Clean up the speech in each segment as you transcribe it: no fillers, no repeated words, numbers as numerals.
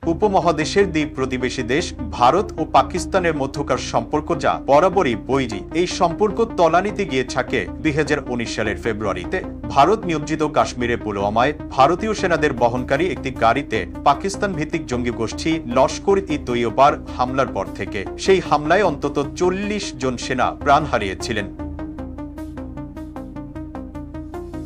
উপমহাদেশের দ্বীপ প্রতিবেশী দেশ ভারত ও পাকিস্তানের মধ্যকার সম্পর্ক যা বরাবরই বৈরী, এই সম্পর্ক তলানিতে গিয়ে থাকে ২০১৯ সালের ফেব্রুয়ারিতে। ভারত নিয়ন্ত্রিত কাশ্মীরে পুলওয়ামায় ভারতীয় সেনাদের বহনকারী একটি গাড়িতে পাকিস্তান ভিত্তিক জঙ্গি গোষ্ঠী লস্কর-ই-তৈয়বার হামলার পর থেকে। সেই হামলায় অন্তত ৪০ জন সেনা প্রাণ হারিয়েছিলেন।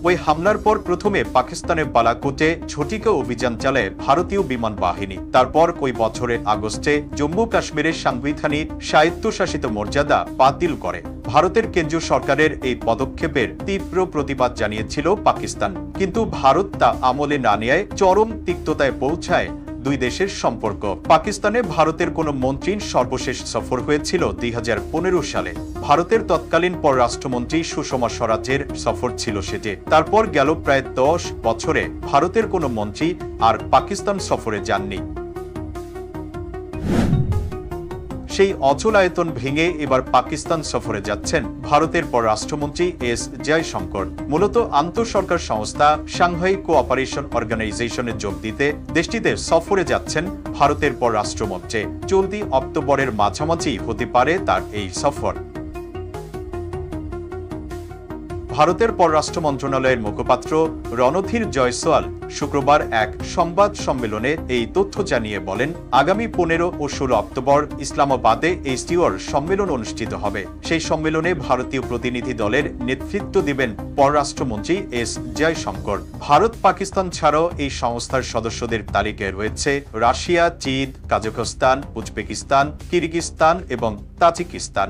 ওই হামলার পর প্রথমে পাকিস্তানের বালাকোটে ঝটিকা অভিযান চালায় ভারতীয় বিমান বাহিনী। তারপর ওই বছরের আগস্টে জম্মু কাশ্মীরের সাংবিধানিক স্বায়ত্তশাসিত মর্যাদা বাতিল করে। ভারতের কেন্দ্রীয় সরকারের এই পদক্ষেপের তীব্র প্রতিবাদ জানিয়েছিল পাকিস্তান, কিন্তু ভারত তা আমলে না নেয় চরম তিক্ততায় পৌঁছায় দুই দেশের সম্পর্ক। পাকিস্তানে ভারতের কোন মন্ত্রীর সর্বশেষ সফর হয়েছিল ২০১৫ সালে। ভারতের তৎকালীন পররাষ্ট্রমন্ত্রী সুষমা স্বরাজের সফর ছিল সেটি। তারপর গেল প্রায় ১০ বছরে ভারতের কোন মন্ত্রী আর পাকিস্তান সফরে যাননি। সেই অচল আয়তন ভেঙে এবার পাকিস্তান সফরে যাচ্ছেন ভারতের পররাষ্ট্রমন্ত্রী এস জয়শঙ্কর। মূলত আন্তঃসরকার সংস্থা সাংহাই কোঅপারেশন অর্গানাইজেশনে যোগ দিতে দেশটিতে সফরে যাচ্ছেন ভারতের পররাষ্ট্রমন্ত্রী। চলতি অক্টোবরের মাঝামাঝি হতে পারে তার এই সফর। ভারতের পররাষ্ট্র মন্ত্রণালয়ের মুখপাত্র রণধীর জয়সওয়াল শুক্রবার এক সংবাদ সম্মেলনে এই তথ্য জানিয়ে বলেন, আগামী ১৫ ও ১৬ অক্টোবর ইসলামাবাদে এইচটিওর সম্মেলন অনুষ্ঠিত হবে। সেই সম্মেলনে ভারতীয় প্রতিনিধি দলের নেতৃত্ব দিবেন পররাষ্ট্রমন্ত্রী এস জয়শঙ্কর। ভারত পাকিস্তান ছাড়াও এই সংস্থার সদস্যদের তালিকায় রয়েছে রাশিয়া, চীন, কাজাখস্তান, উজবেকিস্তান, কিরগিজস্তান এবং তাজিকিস্তান।